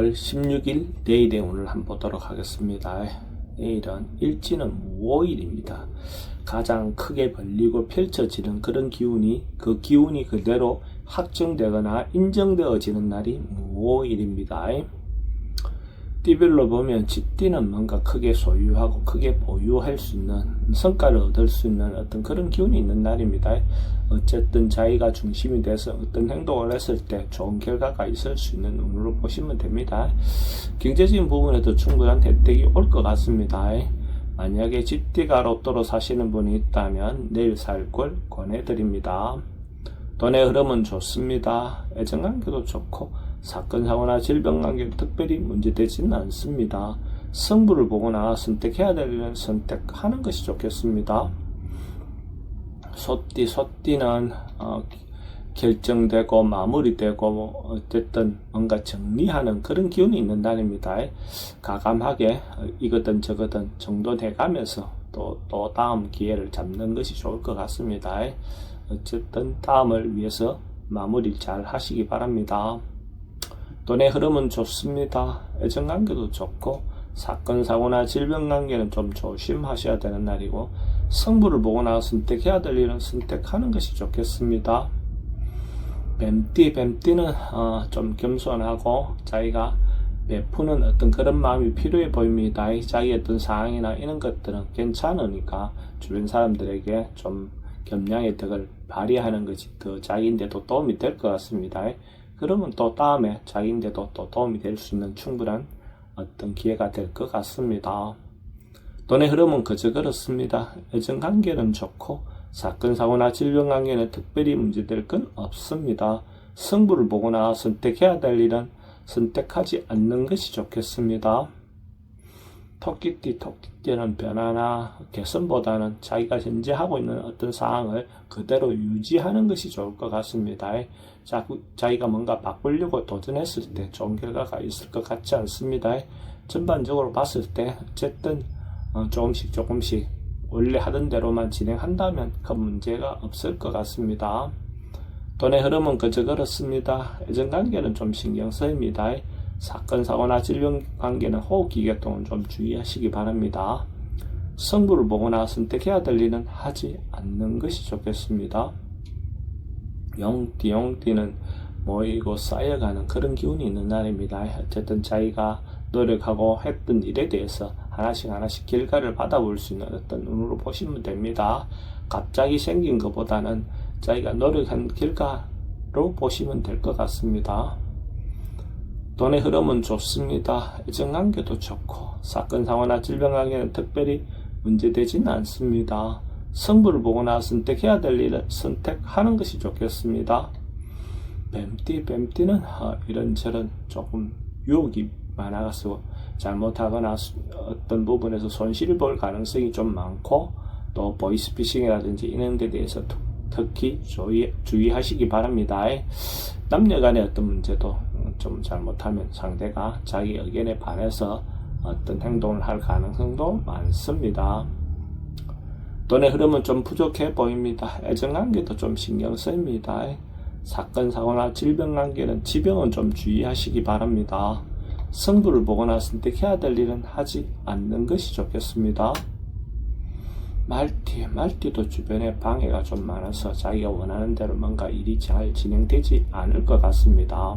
10월 16일 내일의 운을 한번 보도록 하겠습니다. 내일은 일지는 무오일입니다. 가장 크게 벌리고 펼쳐지는 그런 기운이 그 기운이 그대로 확정되거나 인정되어지는 날이 무오일입니다. 띠별로 보면 집띠는 뭔가 크게 소유하고 크게 보유할 수 있는 성과를 얻을 수 있는 어떤 그런 기운이 있는 날입니다. 어쨌든 자기가 중심이 돼서 어떤 행동을 했을 때 좋은 결과가 있을 수 있는 운으로 보시면 됩니다. 경제적인 부분에도 충분한 혜택이 올 것 같습니다. 만약에 집띠가 로또로 사시는 분이 있다면 내일 살 걸 권해드립니다. 돈의 흐름은 좋습니다. 애정관계도 좋고 사건, 사고나 질병 관계는 특별히 문제되지는 않습니다. 승부를 보거나 선택해야 될 일은 선택하는 것이 좋겠습니다. 소띠는 결정되고 마무리되고 어쨌든 뭔가 정리하는 그런 기운이 있는 날입니다. 가감하게 이거든 저거든 정돈해 가면서 또 다음 기회를 잡는 것이 좋을 것 같습니다. 어쨌든 다음을 위해서 마무리 잘 하시기 바랍니다. 돈의 흐름은 좋습니다. 애정관계도 좋고 사건, 사고나 질병 관계는 좀 조심하셔야 되는 날이고 승부를 보거나 선택해야 될 일은 선택하는 것이 좋겠습니다. 뱀띠는 좀 겸손하고 자기가 베푸는 어떤 그런 마음이 필요해 보입니다. 자기의 어떤 상황이나 이런 것들은 괜찮으니까 주변 사람들에게 좀 겸양의 덕을 발휘하는 것이 더 자기인데도 도움이 될 것 같습니다. 그러면 또 다음에 자기인데도 또 도움이 될 수 있는 충분한 어떤 기회가 될 것 같습니다. 돈의 흐름은 그저 그렇습니다. 애정관계는 좋고 사건, 사고나 질병 관계는 특별히 문제될 건 없습니다. 승부를 보거나 선택해야 될 일은 선택하지 않는 것이 좋겠습니다. 토끼띠는 변화나 개선보다는 자기가 현재 하고 있는 어떤 상황을 그대로 유지하는 것이 좋을 것 같습니다. 자기가 뭔가 바꾸려고 도전했을 때 좋은 결과가 있을 것 같지 않습니다. 전반적으로 봤을 때 어쨌든 조금씩 원래 하던 대로만 진행한다면 큰 문제가 없을 것 같습니다. 돈의 흐름은 그저 그렇습니다. 애정관계는 좀 신경 쓰입니다. 사건, 사고나 질병 관계는 호흡기 계통은 좀 주의하시기 바랍니다. 승부를 보거나 선택해야 될 일은 하지 않는 것이 좋겠습니다. 용띠는 모이고 쌓여가는 그런 기운이 있는 날입니다. 어쨌든 자기가 노력하고 했던 일에 대해서 하나씩 결과를 받아볼 수 있는 어떤 눈으로 보시면 됩니다. 갑자기 생긴 것보다는 자기가 노력한 결과로 보시면 될 것 같습니다. 돈의 흐름은 좋습니다. 애정관계도 좋고 사건, 사고나 질병 관계는 특별히 문제되지는 않습니다. 승부를 보거나 선택해야 될 일은 선택하는 것이 좋겠습니다. 뱀띠는 이런저런 조금 유혹이 많아서 잘못하거나 어떤 부분에서 손실을 볼 가능성이 좀 많고 또 보이스피싱이라든지 이런 데 대해서 특히 주의하시기 바랍니다. 남녀 간의 어떤 문제도 좀 잘못하면 상대가 자기 의견에 반해서 어떤 행동을 할 가능성도 많습니다. 돈의 흐름은 좀 부족해 보입니다. 애정관계도 좀 신경 쓰입니다. 사건, 사고나 질병 관계는 지병은 좀 주의하시기 바랍니다. 승부를 보거나 선택해야 될 일은 하지 않는 것이 좋겠습니다. 말띠도 주변에 방해가 좀 많아서 자기가 원하는 대로 뭔가 일이 잘 진행되지 않을 것 같습니다.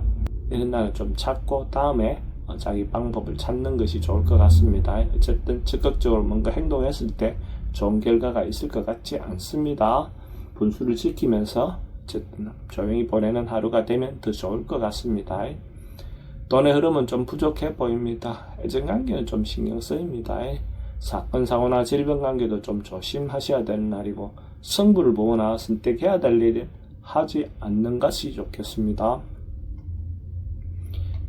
이런 날은 좀 찾고 다음에 자기 방법을 찾는 것이 좋을 것 같습니다. 어쨌든 적극적으로 뭔가 행동했을 때 좋은 결과가 있을 것 같지 않습니다. 분수를 지키면서 어쨌든 조용히 보내는 하루가 되면 더 좋을 것 같습니다. 돈의 흐름은 좀 부족해 보입니다. 애정관계는 좀 신경 쓰입니다. 사건, 사고나 질병 관계도 좀 조심하셔야 되는 날이고 승부를 보거나 선택해야 될 일은 하지 않는 것이 좋겠습니다.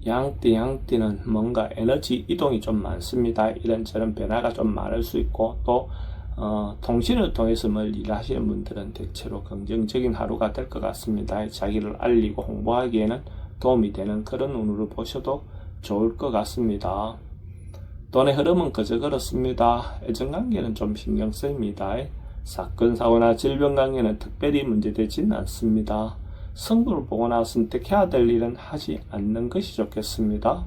양띠는 뭔가 에너지 이동이 좀 많습니다. 이런저런 변화가 좀 많을 수 있고 또 통신을 통해서 뭘 일하시는 분들은 대체로 긍정적인 하루가 될 것 같습니다. 자기를 알리고 홍보하기에는 도움이 되는 그런 운으로 보셔도 좋을 것 같습니다. 돈의 흐름은 그저 그렇습니다. 애정관계는 좀 신경 쓰입니다. 사건, 사고나 질병 관계는 특별히 문제되지는 않습니다. 승부를 보거나 선택해야 될 일은 하지 않는 것이 좋겠습니다.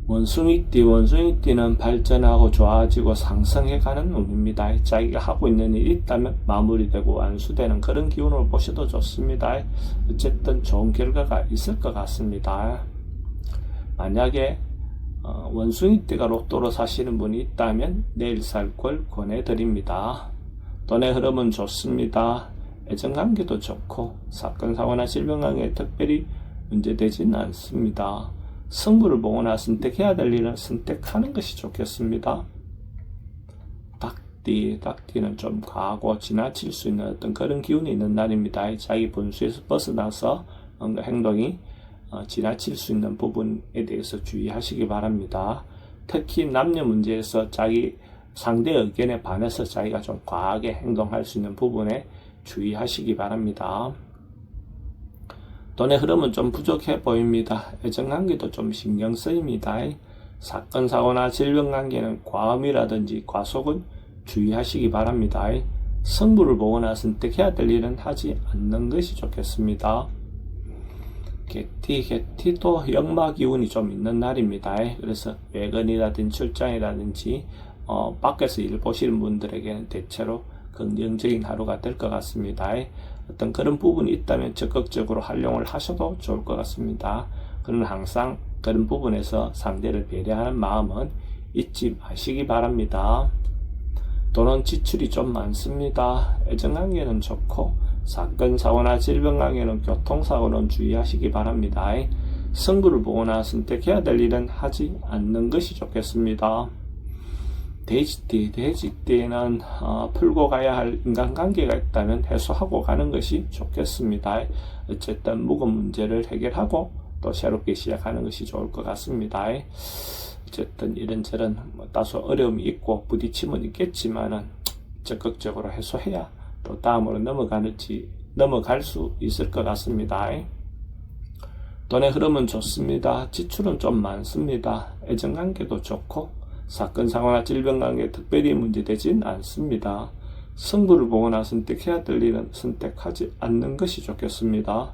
원숭이띠는 발전하고 좋아지고 상승해가는 운입니다. 자기가 하고 있는 일이 있다면 마무리되고 완수되는 그런 기운으로 보셔도 좋습니다. 어쨌든 좋은 결과가 있을 것 같습니다. 만약에 원숭이띠가 로또로 사시는 분이 있다면 내일 살 걸 권해드립니다. 돈의 흐름은 좋습니다. 애정관계도 좋고 사건 사고나 질병관계에 특별히 문제되지는 않습니다. 승부를 보거나 선택해야 될 일은 선택하는 것이 좋겠습니다. 닭띠는 좀 과하고 지나칠 수 있는 어떤 그런 기운이 있는 날입니다. 자기 분수에서 벗어나서 뭔가 행동이 지나칠 수 있는 부분에 대해서 주의하시기 바랍니다. 특히 남녀 문제에서 자기 상대 의견에 반해서 자기가 좀 과하게 행동할 수 있는 부분에 주의하시기 바랍니다. 돈의 흐름은 좀 부족해 보입니다. 애정관계도 좀 신경 쓰입니다. 사건, 사고나 질병관계는 과음이라든지 과속은 주의하시기 바랍니다. 승부를 보거나 선택해야 될 일은 하지 않는 것이 좋겠습니다. 개티도 역마 기운이 좀 있는 날입니다. 그래서 외근이라든지 출장이라든지 밖에서 일 보시는 분들에게는 대체로 긍정적인 하루가 될 것 같습니다. 어떤 그런 부분이 있다면 적극적으로 활용을 하셔도 좋을 것 같습니다. 그러나 항상 그런 부분에서 상대를 배려하는 마음은 잊지 마시기 바랍니다. 돈은 지출이 좀 많습니다. 애정관계는 좋고 사건, 사고나 질병관계는 교통사고는 주의하시기 바랍니다. 승부를 보거나 선택해야 될 일은 하지 않는 것이 좋겠습니다. 돼지띠는 풀고 가야 할 인간관계가 있다면 해소하고 가는 것이 좋겠습니다. 어쨌든 묵은 문제를 해결하고 또 새롭게 시작하는 것이 좋을 것 같습니다. 어쨌든 이런저런 다소 어려움이 있고 부딪힘은 있겠지만은 적극적으로 해소해야 또 다음으로 넘어갈 수 있을 것 같습니다. 돈의 흐름은 좋습니다. 지출은 좀 많습니다. 애정관계도 좋고 사건, 사고나 질병관계에 특별히 문제되진 않습니다. 승부를 보거나 선택해야 될 일은 선택하지 않는 것이 좋겠습니다.